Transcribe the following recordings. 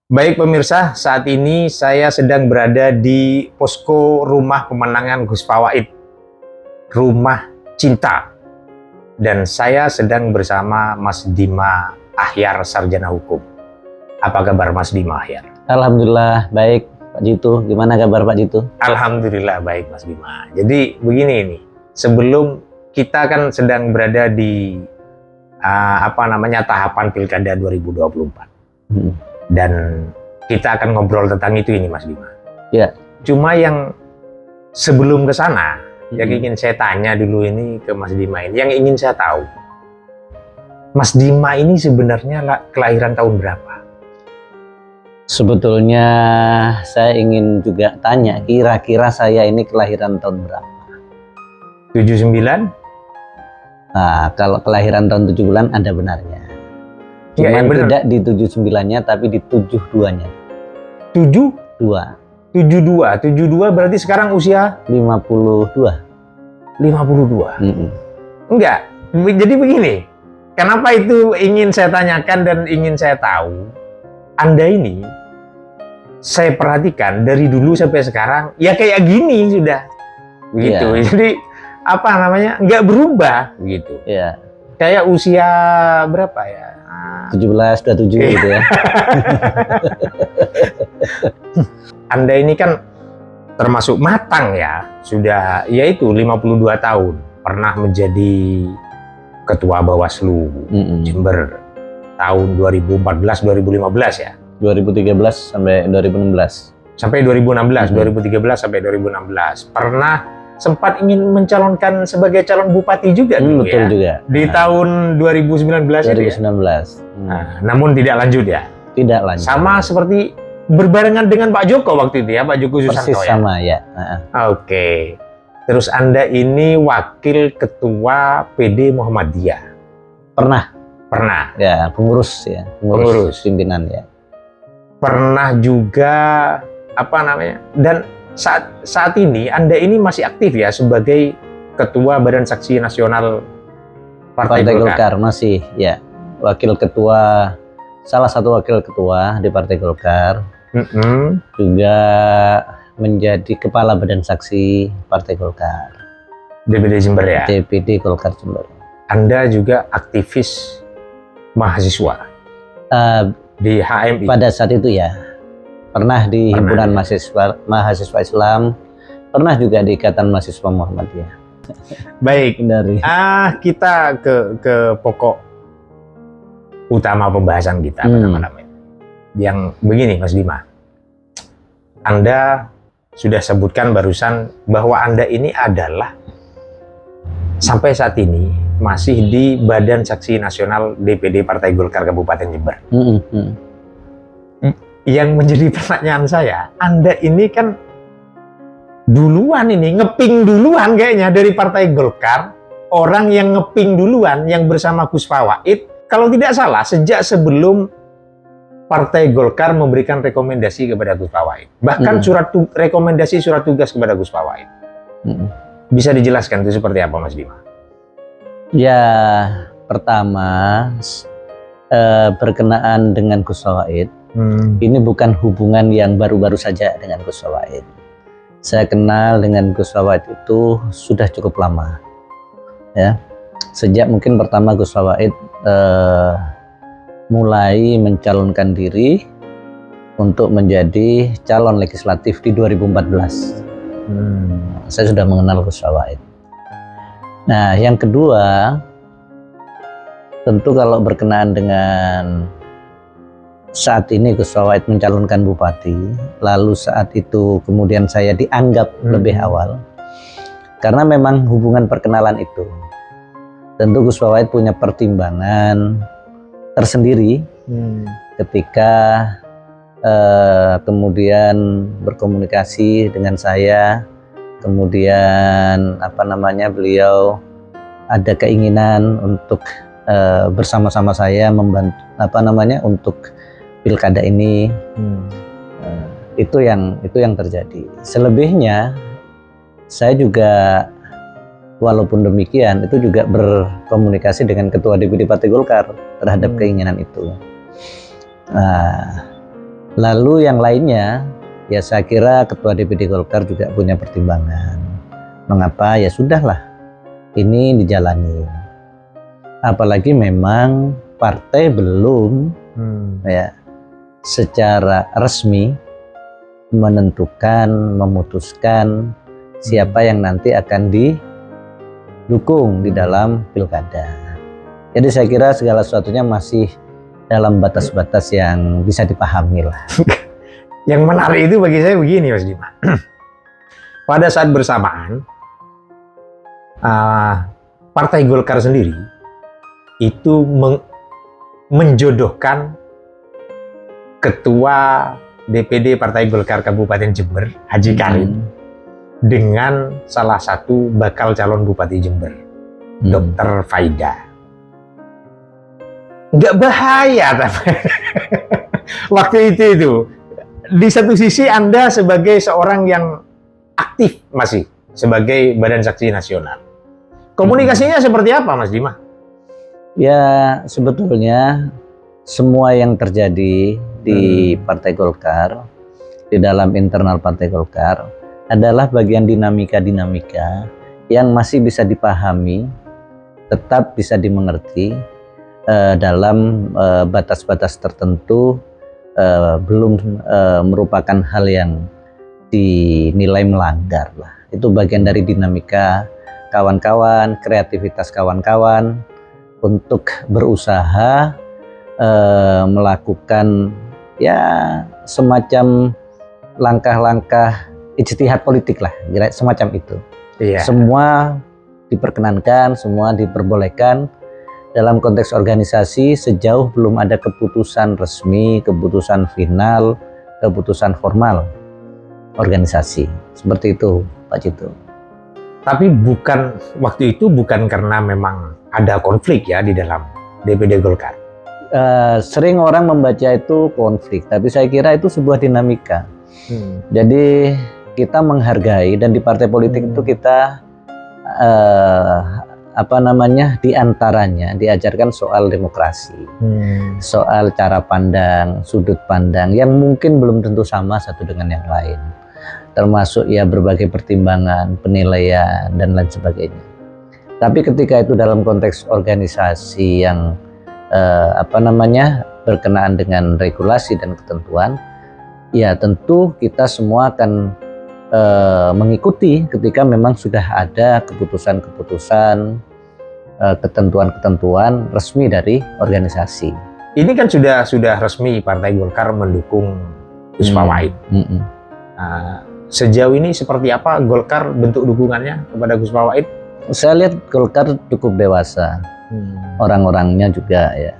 Baik pemirsa, saat ini saya sedang berada di posko rumah pemenangan Gus Fawaid, Rumah Cinta. Dan saya sedang bersama Mas Dima Ahyar, Sarjana Hukum. Apa kabar Mas Dima Ahyar? Alhamdulillah baik Pak Jitu. Gimana kabar Pak Jitu? Alhamdulillah baik Mas Dima. Jadi begini ini, sebelum kita kan sedang berada di tahapan Pilkada 2024. Dan kita akan ngobrol tentang itu ini Mas Dima. Ya. Cuma yang sebelum ke sana, yang ingin saya tanya dulu ini ke Mas Dima ini, yang ingin saya tahu, Mas Dima ini sebenarnya kelahiran tahun berapa? Sebetulnya saya ingin juga tanya, kira-kira saya ini kelahiran tahun berapa? 79? Nah, kalau kelahiran tahun 7 bulan ada benarnya. Cuman tidak di 79-nya tapi di 72-nya. 72 berarti sekarang usia 52. Enggak. Jadi begini, kenapa itu ingin saya tanyakan dan ingin saya tahu? Anda ini saya perhatikan dari dulu sampai sekarang ya kayak gini sudah. Begitu. Yeah. Jadi enggak berubah begitu. Iya. Kayak usia berapa ya? 17, 27 gitu ya. Anda ini kan termasuk matang ya, sudah yaitu 52 tahun, pernah menjadi Ketua Bawaslu Jember tahun 2014-2015 ya? 2013 sampai 2016. Sampai 2016, 2013 sampai 2016. Pernah sempat ingin mencalonkan sebagai calon bupati juga dulu betul ya? Juga. Di tahun 2019 itu ya? Nah, namun tidak lanjut ya? Tidak lanjut. Sama seperti berbarengan dengan Pak Joko waktu itu ya, Pak Joko Susanto. Persis sama ya. Oke. Terus Anda ini wakil ketua PD Muhammadiyah. Pernah. Ya, pengurus ya. Pengurus pimpinan ya. Pernah juga dan saat ini Anda ini masih aktif ya sebagai Ketua Badan Saksi Nasional Partai Golkar. Masih ya, salah satu wakil ketua di Partai Golkar. Juga menjadi Kepala Badan Saksi Partai Golkar. DPD Jember ya? DPD Golkar Jember. Anda juga aktivis mahasiswa di HMI? Pada saat itu ya. Pernah di Himpunan Mahasiswa Islam, pernah juga di Ikatan Mahasiswa Muhammadiyah. Baik, kita ke pokok utama pembahasan kita pada malam ini. Yang begini Mas Dima, Anda sudah sebutkan barusan bahwa Anda ini adalah sampai saat ini masih di Badan Saksi Nasional DPD Partai Golkar Kabupaten Jember. Yang menjadi pertanyaan saya, Anda ini kan ngeping duluan kayaknya dari Partai Golkar, orang yang ngeping duluan yang bersama Gus Fawaid, kalau tidak salah sejak sebelum Partai Golkar memberikan rekomendasi kepada Gus Fawaid, bahkan rekomendasi surat tugas kepada Gus Fawaid. Bisa dijelaskan itu seperti apa Mas Dima? Ya, pertama berkenaan dengan Gus Fawaid. Ini bukan hubungan yang baru-baru saja dengan Gus Fawaid. Saya kenal dengan Gus Fawaid itu sudah cukup lama, ya. Sejak mungkin pertama Gus Fawaid mulai mencalonkan diri untuk menjadi calon legislatif di 2014. Saya sudah mengenal Gus Fawaid. Nah, yang kedua, tentu kalau berkenaan dengan saat ini Gus Fawaid mencalonkan bupati, lalu saat itu kemudian saya dianggap lebih awal, karena memang hubungan perkenalan itu, tentu Gus Fawaid punya pertimbangan tersendiri ketika kemudian berkomunikasi dengan saya, kemudian beliau ada keinginan untuk bersama-sama saya membantu untuk pilkada ini. Itu yang terjadi. Selebihnya saya juga walaupun demikian itu juga berkomunikasi dengan ketua DPD Partai Golkar terhadap keinginan itu. Nah, Lalu yang lainnya, ya saya kira Ketua DPD Golkar juga punya pertimbangan. Mengapa? Ya sudahlah, ini dijalani. Apalagi memang partai belum ya secara resmi menentukan, memutuskan siapa yang nanti akan didukung di dalam pilkada. Jadi saya kira segala sesuatunya masih dalam batas-batas yang bisa dipahami lah. Yang menarik itu bagi saya begini, Mas Dima. Pada saat bersamaan, Partai Golkar sendiri itu menjodohkan Ketua DPD Partai Golkar Kabupaten Jember, Haji Karim, dengan salah satu bakal calon Bupati Jember, Dr. Faida. Nggak bahaya, tapi waktu itu. Di satu sisi Anda sebagai seorang yang aktif masih sebagai Badan Saksi Nasional. Komunikasinya seperti apa, Mas Dima? Ya, sebetulnya semua yang terjadi di Partai Golkar, di dalam internal Partai Golkar, adalah bagian dinamika-dinamika yang masih bisa dipahami, tetap bisa dimengerti dalam batas-batas tertentu, belum merupakan hal yang dinilai melanggar lah. Itu bagian dari dinamika kawan-kawan, kreativitas kawan-kawan untuk berusaha melakukan ya semacam langkah-langkah ijtihad politik lah, semacam itu. Iya. Semua diperkenankan, semua diperbolehkan dalam konteks organisasi sejauh belum ada keputusan resmi, keputusan final, keputusan formal organisasi. Seperti itu, Pak Cito. Tapi waktu itu bukan karena memang ada konflik ya di dalam DPD Golkar. Sering orang membaca itu konflik, tapi saya kira itu sebuah dinamika. Jadi kita menghargai, dan di partai politik itu kita diantaranya diajarkan soal demokrasi, soal cara pandang, sudut pandang yang mungkin belum tentu sama satu dengan yang lain, termasuk ya berbagai pertimbangan, penilaian dan lain sebagainya. Tapi ketika itu dalam konteks organisasi yang berkenaan dengan regulasi dan ketentuan, ya tentu kita semua akan mengikuti ketika memang sudah ada keputusan-keputusan, ketentuan-ketentuan resmi dari organisasi. Ini kan sudah resmi Partai Golkar mendukung Gus Fawait. Sejauh ini seperti apa Golkar bentuk dukungannya kepada Gus Fawait? Saya lihat Golkar cukup dewasa, orang-orangnya juga ya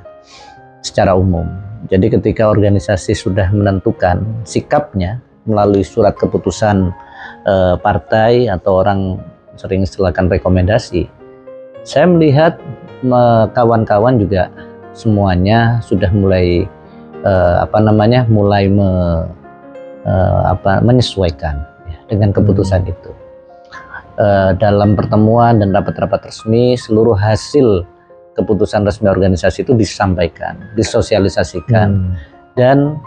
secara umum. Jadi ketika organisasi sudah menentukan sikapnya melalui surat keputusan partai atau orang sering istilahkan rekomendasi, saya melihat kawan-kawan juga semuanya sudah mulai menyesuaikan ya, dengan keputusan itu. Dalam pertemuan dan rapat-rapat resmi, seluruh hasil keputusan resmi organisasi itu disampaikan, disosialisasikan, dan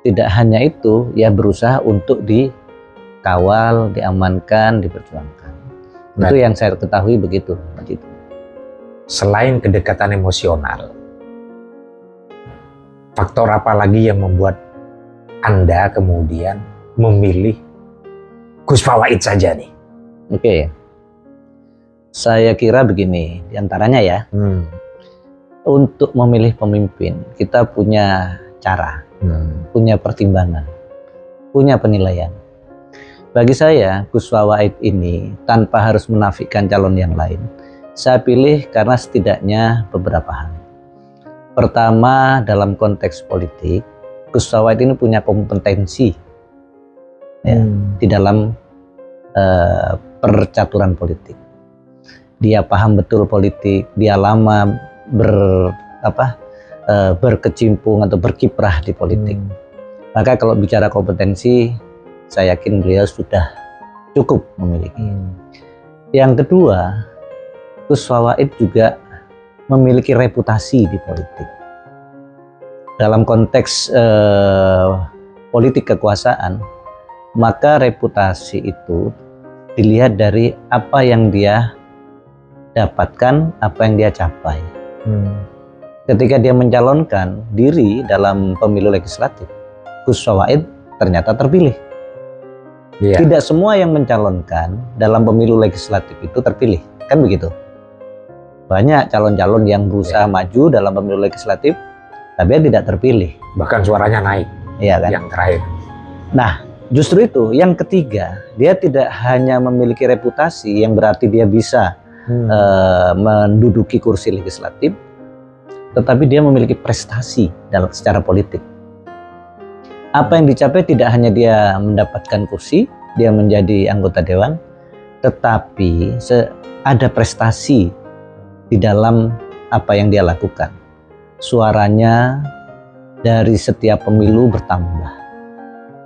tidak hanya itu, ya berusaha untuk dikawal, diamankan, diperjuangkan. Nah, itu yang saya ketahui begitu. Selain kedekatan emosional, faktor apa lagi yang membuat Anda kemudian memilih Gus Fawait saja nih? Oke. Saya kira begini, diantaranya ya, untuk memilih pemimpin, kita punya cara, punya pertimbangan, punya penilaian. Bagi saya, Gus Fawait ini tanpa harus menafikan calon yang lain, saya pilih karena setidaknya beberapa hal. Pertama, dalam konteks politik, Gus Fawait ini punya kompetensi ya, di dalam percaturan politik. Dia paham betul politik, dia lama berkecimpung atau berkiprah di politik. Maka kalau bicara kompetensi, saya yakin beliau sudah cukup memiliki. Yang kedua, Gus Fawait juga memiliki reputasi di politik. Dalam konteks politik kekuasaan, maka reputasi itu dilihat dari apa yang dia dapatkan, apa yang dia capai. Ketika dia mencalonkan diri dalam pemilu legislatif, Gus Fawaid ternyata terpilih. Tidak semua yang mencalonkan dalam pemilu legislatif itu terpilih, kan begitu? Banyak calon-calon yang berusaha maju dalam pemilu legislatif, tapi dia tidak terpilih. Bahkan suaranya naik, iya kan? Yang terakhir. Nah, justru itu yang ketiga, dia tidak hanya memiliki reputasi yang berarti dia bisa menduduki kursi legislatif, tetapi dia memiliki prestasi secara politik. Apa yang dicapai tidak hanya dia mendapatkan kursi, dia menjadi anggota dewan, tetapi ada prestasi di dalam apa yang dia lakukan. Suaranya dari setiap pemilu bertambah.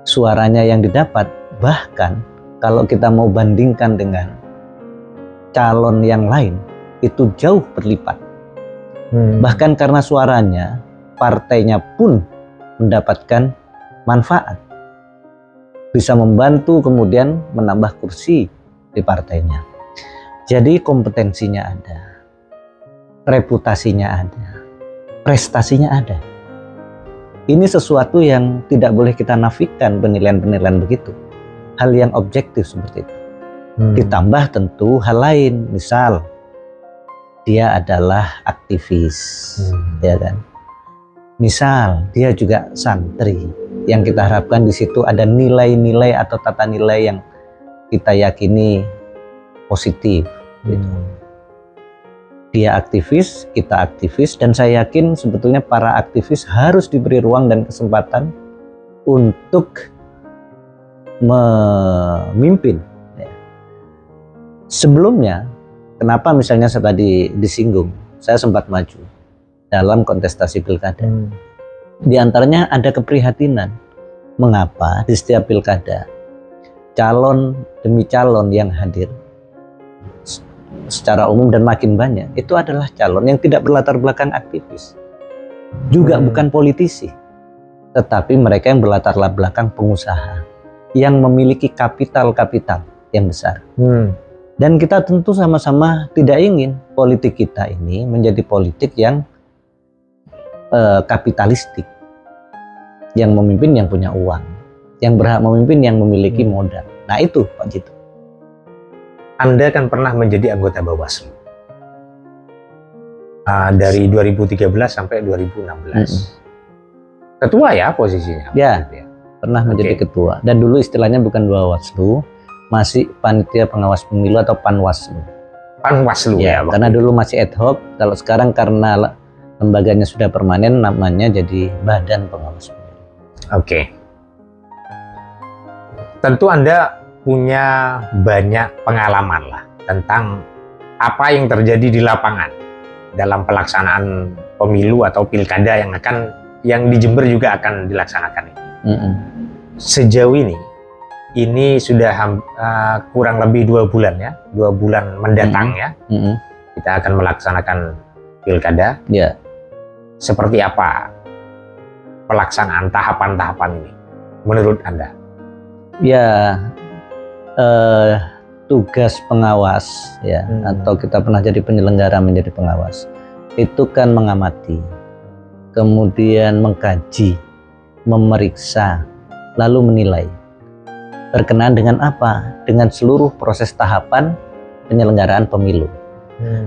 Suaranya yang didapat, bahkan kalau kita mau bandingkan dengan calon yang lain, itu jauh berlipat. Bahkan karena suaranya, partainya pun mendapatkan manfaat. Bisa membantu kemudian menambah kursi di partainya. Jadi kompetensinya ada, reputasinya ada, prestasinya ada. Ini sesuatu yang tidak boleh kita nafikan penilaian-penilaian begitu. Hal yang objektif seperti itu. Ditambah tentu hal lain, misal dia adalah aktivis, ya kan? Misal dia juga santri, yang kita harapkan di situ ada nilai-nilai atau tata nilai yang kita yakini positif. Gitu. Dia aktivis, kita aktivis, dan saya yakin sebetulnya para aktivis harus diberi ruang dan kesempatan untuk memimpin. Sebelumnya, kenapa misalnya saya tadi disinggung, saya sempat maju dalam kontestasi pilkada. Di antaranya ada keprihatinan. Mengapa di setiap pilkada, calon demi calon yang hadir secara umum dan makin banyak, itu adalah calon yang tidak berlatar belakang aktivis. Juga bukan politisi, tetapi mereka yang berlatar belakang pengusaha, yang memiliki kapital-kapital yang besar. Dan kita tentu sama-sama tidak ingin politik kita ini menjadi politik yang kapitalistik, yang memimpin yang punya uang, yang berhak memimpin yang memiliki modal. Nah itu Pak Jitu. Anda kan pernah menjadi anggota Bawaslu dari 2013 sampai 2016. Ketua ya posisinya? Ya, pernah menjadi ketua. Dan dulu istilahnya bukan Bawaslu, masih panitia pengawas pemilu atau Panwaslu. Panwaslu ya, karena dulu masih ad hoc. Kalau sekarang karena lembaganya sudah permanen, namanya jadi Badan Pengawas Pemilu. Oke. Tentu Anda punya banyak pengalaman lah tentang apa yang terjadi di lapangan dalam pelaksanaan pemilu atau pilkada yang di Jember juga akan dilaksanakan ini. Sejauh ini sudah kurang lebih 2 bulan ya, 2 bulan mendatang ya. Kita akan melaksanakan pilkada. Seperti apa pelaksanaan tahapan-tahapan ini menurut Anda? Ya, tugas pengawas ya, atau kita pernah jadi penyelenggara menjadi pengawas, itu kan mengamati, kemudian mengkaji, memeriksa, lalu menilai. Berkenaan dengan apa? Dengan seluruh proses tahapan penyelenggaraan pemilu.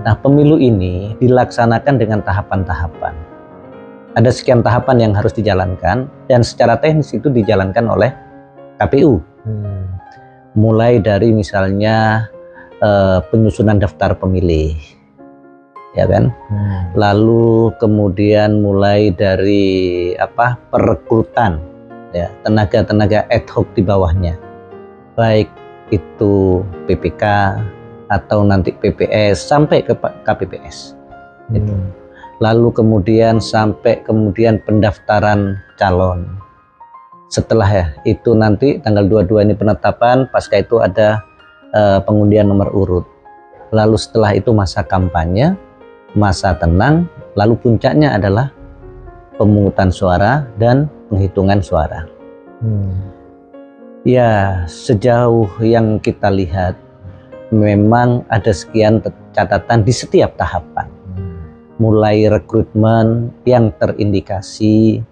Nah, pemilu ini dilaksanakan dengan tahapan-tahapan. Ada sekian tahapan yang harus dijalankan, dan secara teknis itu dijalankan oleh KPU. Mulai dari misalnya penyusunan daftar pemilih, ya kan? Lalu kemudian mulai dari perekrutan, ya, tenaga-tenaga ad hoc di bawahnya. Baik itu PPK atau nanti PPS sampai ke KPPS. Gitu. Lalu kemudian sampai pendaftaran calon. Setelah itu nanti tanggal 22 ini penetapan, pasca itu ada pengundian nomor urut. Lalu setelah itu masa kampanye, masa tenang, lalu puncaknya adalah pemungutan suara dan penghitungan suara. Ya, sejauh yang kita lihat memang ada sekian catatan di setiap tahapan. Mulai rekrutmen yang terindikasi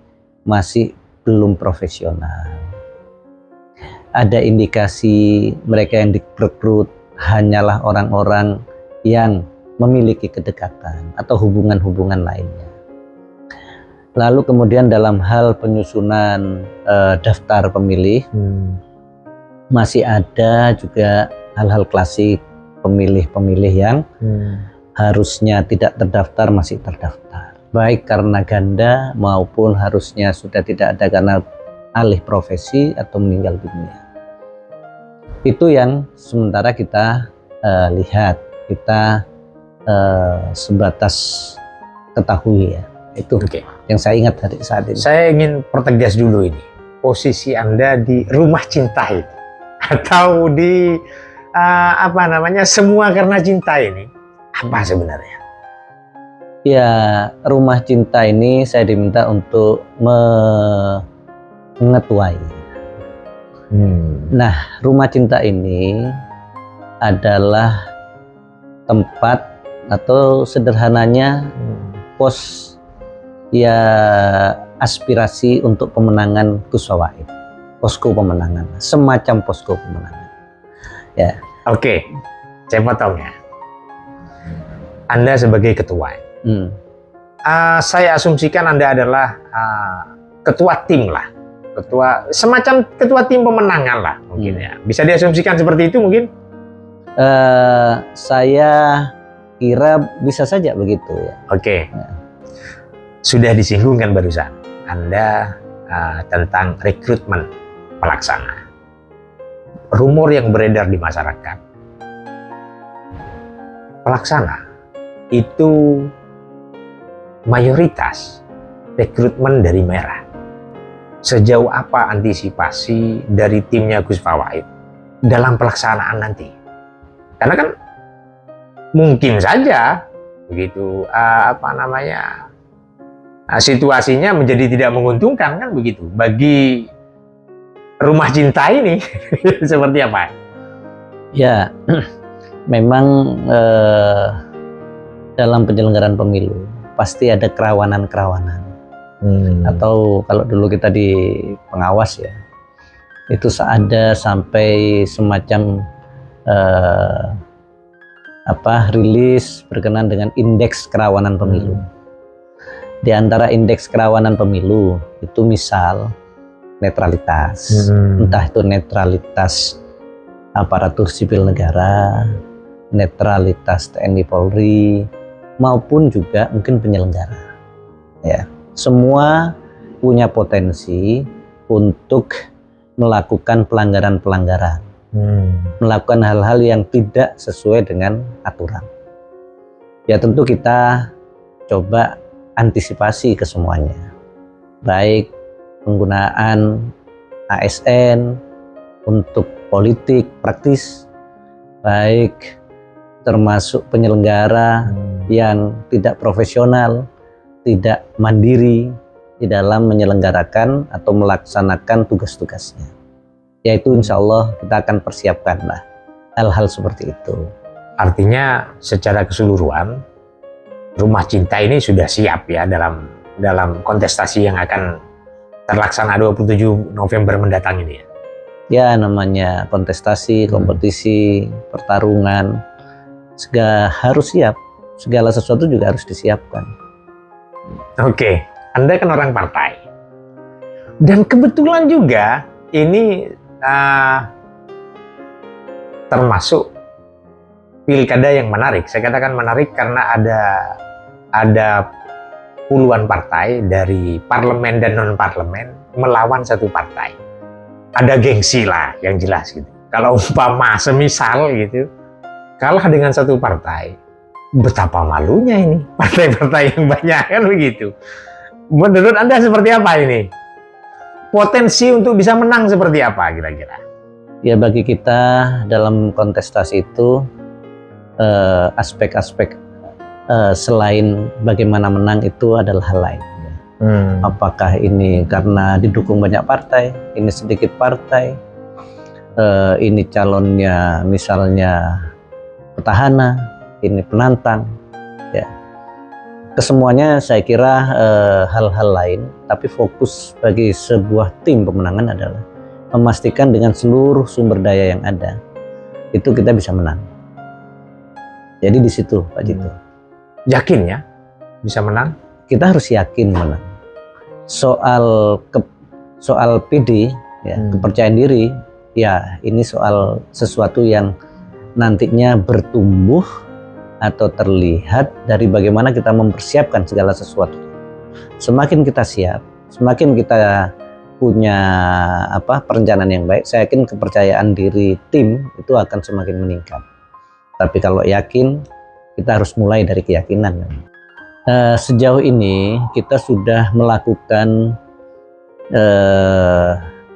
masih belum profesional. Ada indikasi mereka yang direkrut hanyalah orang-orang yang memiliki kedekatan atau hubungan-hubungan lainnya. Lalu kemudian dalam hal penyusunan daftar pemilih, masih ada juga hal-hal klasik, pemilih-pemilih yang harusnya tidak terdaftar masih terdaftar. Baik karena ganda maupun harusnya sudah tidak ada karena alih profesi atau meninggal dunia. Itu yang sementara kita lihat, kita sebatas ketahui ya. Itu yang saya ingat dari saat ini. Saya ingin pertegas dulu ini, posisi Anda di rumah cinta itu atau di semua karena cinta ini apa sebenarnya? Ya, rumah cinta ini saya diminta untuk mengetuai. Nah, rumah cinta ini adalah tempat atau sederhananya pos ya aspirasi untuk pemenangan Gus Fawait, posko pemenangan, semacam posko pemenangan. Ya. Oke, saya potong ya. Anda sebagai ketua, saya asumsikan Anda adalah ketua tim lah, semacam ketua tim pemenangan lah mungkin ya. Bisa diasumsikan seperti itu mungkin? Saya kira bisa saja begitu ya. Oke. Sudah disinggung kan barusan Anda tentang rekrutmen pelaksana. Rumor yang beredar di masyarakat, pelaksana itu mayoritas rekrutmen dari Merah. Sejauh apa antisipasi dari timnya Gus Fawait dalam pelaksanaan nanti? Karena kan mungkin saja begitu situasinya menjadi tidak menguntungkan kan begitu bagi rumah cinta ini. Seperti apa? Ya, memang dalam penyelenggaraan pemilu pasti ada kerawanan-kerawanan. Atau kalau dulu kita di pengawas ya, itu ada sampai semacam rilis berkenaan dengan indeks kerawanan pemilu. Di antara indeks kerawanan pemilu itu misal netralitas, entah itu netralitas aparatur sipil negara, netralitas TNI Polri, maupun juga mungkin penyelenggara. Ya, semua punya potensi untuk melakukan pelanggaran-pelanggaran, melakukan hal-hal yang tidak sesuai dengan aturan. Ya tentu kita coba antisipasi ke semuanya, baik penggunaan ASN untuk politik praktis, baik termasuk penyelenggara yang tidak profesional, tidak mandiri di dalam menyelenggarakan atau melaksanakan tugas-tugasnya. Yaitu insya Allah kita akan persiapkan lah hal-hal seperti itu. Artinya secara keseluruhan rumah cinta ini sudah siap ya dalam kontestasi yang akan terlaksana 27 November mendatang ini ya? Ya namanya kontestasi, kompetisi, pertarungan, harus siap. Segala sesuatu juga harus disiapkan. Oke, Anda kan orang partai. Dan kebetulan juga ini termasuk pilkada yang menarik. Saya katakan menarik karena ada puluhan partai dari parlemen dan non parlemen melawan satu partai. Ada gengsi lah yang jelas gitu. Kalau umpama semisal gitu kalah dengan satu partai, betapa malunya ini partai-partai yang banyak kan begitu. Menurut Anda seperti apa ini? Potensi untuk bisa menang seperti apa kira-kira? Ya bagi kita dalam kontestasi itu aspek-aspek selain bagaimana menang itu adalah hal lain. Apakah ini karena didukung banyak partai, ini sedikit partai, ini calonnya misalnya petahana, ini penantang, ya. Kesemuanya saya kira hal-hal lain, tapi fokus bagi sebuah tim pemenangan adalah memastikan dengan seluruh sumber daya yang ada itu kita bisa menang. Jadi di situ Pak Jito. Yakin ya bisa menang? Kita harus yakin menang. Soal PD, ya, kepercayaan diri, ya ini soal sesuatu yang nantinya bertumbuh atau terlihat dari bagaimana kita mempersiapkan segala sesuatu. Semakin kita siap, semakin kita punya perencanaan yang baik, saya yakin kepercayaan diri tim itu akan semakin meningkat. Tapi kalau yakin, kita harus mulai dari keyakinan. Sejauh ini kita sudah melakukan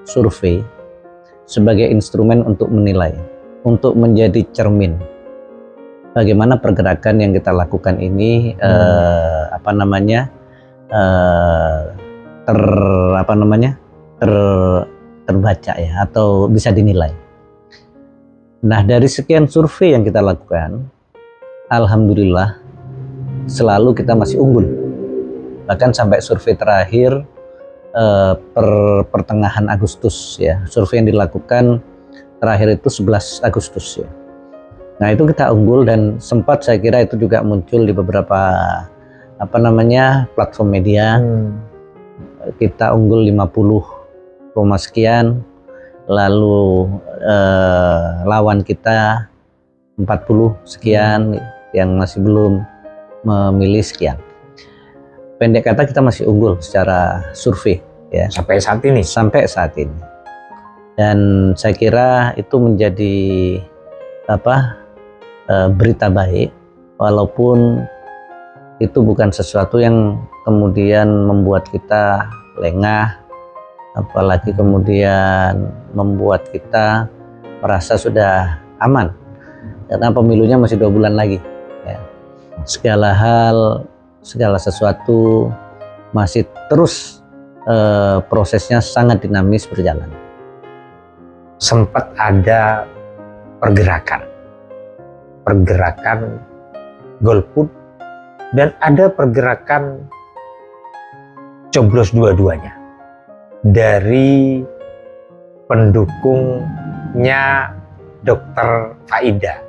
survei sebagai instrumen untuk menilai, untuk menjadi cermin bagaimana pergerakan yang kita lakukan ini terbaca ya, atau bisa dinilai. Nah, dari sekian survei yang kita lakukan, alhamdulillah selalu kita masih unggul. Bahkan sampai survei terakhir pertengahan Agustus ya, survei yang dilakukan terakhir itu 11 Agustus ya. Nah, itu kita unggul, dan sempat saya kira itu juga muncul di beberapa platform media. Kita unggul 50, sekian, lalu lawan kita 40 sekian, yang masih belum memilih sekian. Pendek kata kita masih unggul secara survei ya sampai saat ini. Dan saya kira itu menjadi berita baik, walaupun itu bukan sesuatu yang kemudian membuat kita lengah, apalagi kemudian membuat kita merasa sudah aman, karena pemilunya masih 2 bulan lagi ya. Segala hal, segala sesuatu masih terus prosesnya sangat dinamis berjalan. Sempat ada pergerakan golput, dan ada pergerakan coblos dua-duanya dari pendukungnya Dr. Faida.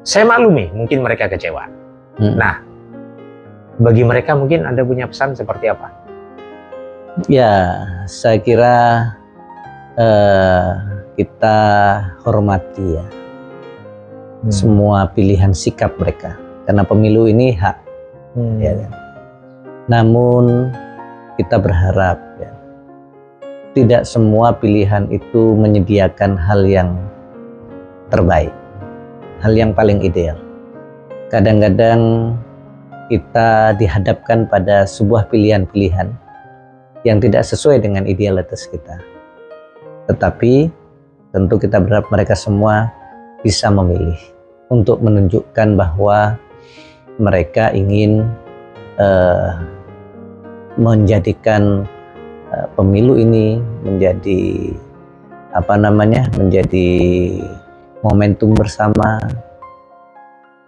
Saya maklumi mungkin mereka kecewa. Nah, bagi mereka mungkin Anda punya pesan seperti apa? Ya, saya kira kita hormati ya semua pilihan sikap mereka, karena pemilu ini hak. Ya kan? Namun kita berharap ya, tidak semua pilihan itu menyediakan hal yang terbaik, hal yang paling ideal. Kadang-kadang kita dihadapkan pada sebuah pilihan-pilihan yang tidak sesuai dengan idealitas kita. Tetapi tentu kita berharap mereka semua bisa memilih untuk menunjukkan bahwa mereka ingin menjadikan pemilu ini menjadi menjadi momentum bersama,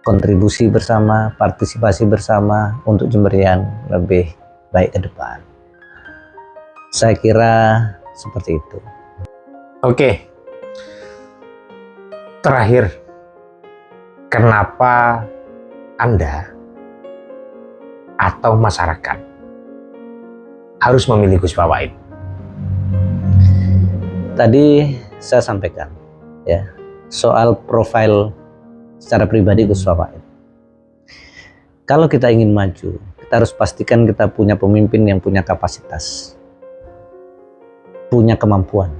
kontribusi bersama, partisipasi bersama untuk Jember yang lebih baik ke depan. Saya kira seperti itu. Oke. Terakhir, kenapa Anda atau masyarakat harus memilih Gus Fawait? Tadi saya sampaikan ya soal profil secara pribadi Gus Fawait. Kalau kita ingin maju, kita harus pastikan kita punya pemimpin yang punya kapasitas, punya kemampuan.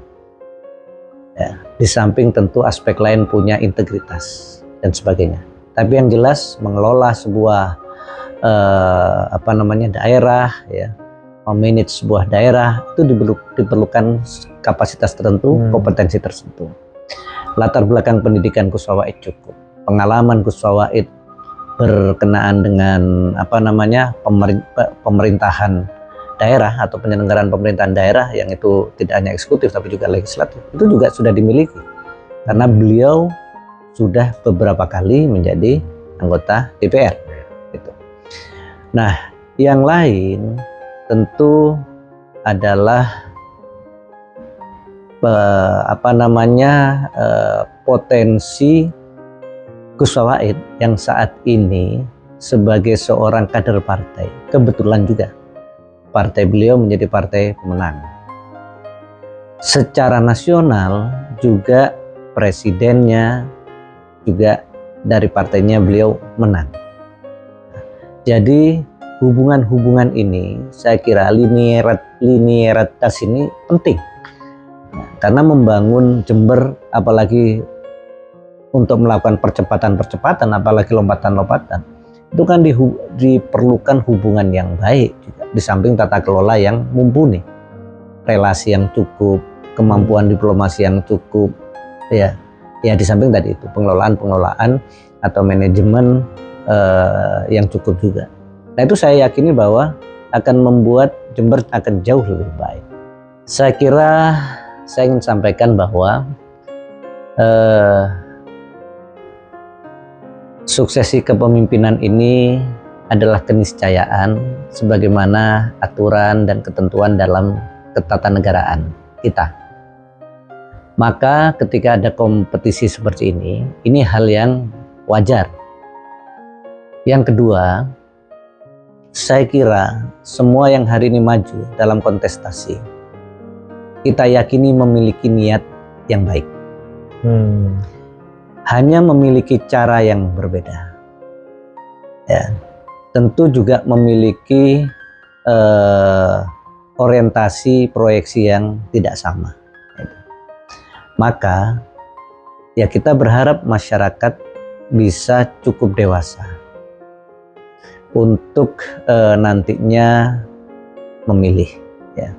Ya, di samping tentu aspek lain punya integritas dan sebagainya. Tapi yang jelas mengelola sebuah daerah, ya, memanage sebuah daerah itu diperlukan kapasitas tertentu, kompetensi tertentu. Latar belakang pendidikan Gus Fawait cukup, pengalaman Gus Fawait berkenaan dengan pemerintahan daerah atau penyelenggaraan pemerintahan daerah yang itu tidak hanya eksekutif tapi juga legislatif itu juga sudah dimiliki karena beliau sudah beberapa kali menjadi anggota DPR gitu. Nah, yang lain tentu adalah potensi Gus Fawait yang saat ini sebagai seorang kader partai, kebetulan juga partai beliau menjadi partai pemenang. Secara nasional juga presidennya juga dari partainya beliau menang. Jadi hubungan-hubungan ini saya kira linearitas ini penting. Karena membangun Jember apalagi untuk melakukan percepatan-percepatan apalagi lompatan-lompatan itu kan diperlukan hubungan yang baik juga di samping tata kelola yang mumpuni, relasi yang cukup, kemampuan diplomasi yang cukup, ya di samping tadi itu pengelolaan atau manajemen yang cukup juga. Nah itu saya yakini bahwa akan membuat Jember akan jauh lebih baik. Saya kira saya ingin sampaikan bahwa suksesi kepemimpinan ini adalah keniscayaan sebagaimana aturan dan ketentuan dalam ketatanegaraan kita. Maka ketika ada kompetisi seperti ini hal yang wajar. Yang kedua, saya kira semua yang hari ini maju dalam kontestasi, kita yakini memiliki niat yang baik. Hanya memiliki cara yang berbeda. Ya, tentu juga memiliki orientasi proyeksi yang tidak sama. Maka ya kita berharap masyarakat bisa cukup dewasa untuk nantinya memilih. Ya.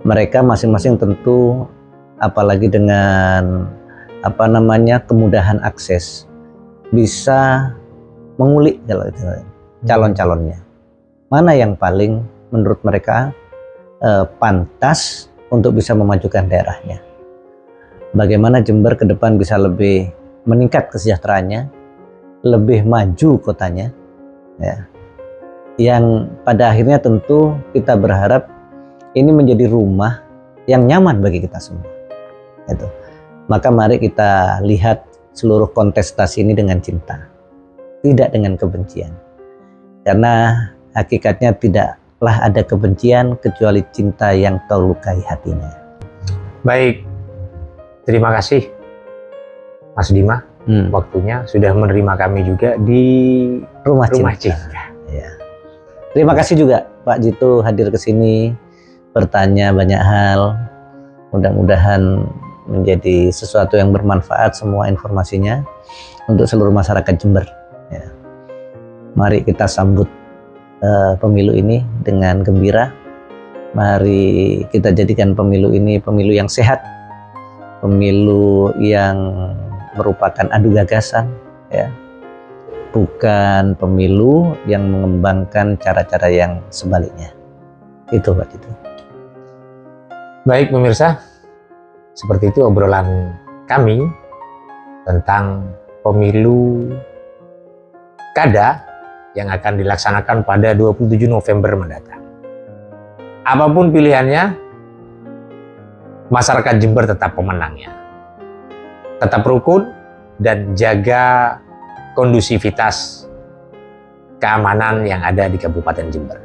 Mereka masing-masing tentu apalagi dengan kemudahan akses bisa mengulik calon-calonnya. Mana yang paling menurut mereka pantas untuk bisa memajukan daerahnya. Bagaimana Jember ke depan bisa lebih meningkat kesejahteraannya, lebih maju kotanya, ya. Yang pada akhirnya tentu kita berharap ini menjadi rumah yang nyaman bagi kita semua. Gitu. Maka mari kita lihat seluruh kontestasi ini dengan cinta, tidak dengan kebencian. Karena hakikatnya tidaklah ada kebencian kecuali cinta yang terlukai hatinya. Baik, terima kasih Mas Dima. Waktunya sudah menerima kami juga di Rumah Cinta. Ya. Terima kasih juga Pak Jitu hadir ke sini, bertanya banyak hal. Mudah-mudahan menjadi sesuatu yang bermanfaat semua informasinya untuk seluruh masyarakat Jember. Ya. Mari kita sambut pemilu ini dengan gembira. Mari kita jadikan pemilu ini pemilu yang sehat, pemilu yang merupakan adu gagasan, ya. Bukan pemilu yang mengembangkan cara-cara yang sebaliknya. Itu Pak Jitu. Baik pemirsa, seperti itu obrolan kami tentang pemilu kada yang akan dilaksanakan pada 27 November mendatang. Apapun pilihannya, masyarakat Jember tetap pemenangnya. Tetap rukun dan jaga kondusivitas keamanan yang ada di Kabupaten Jember.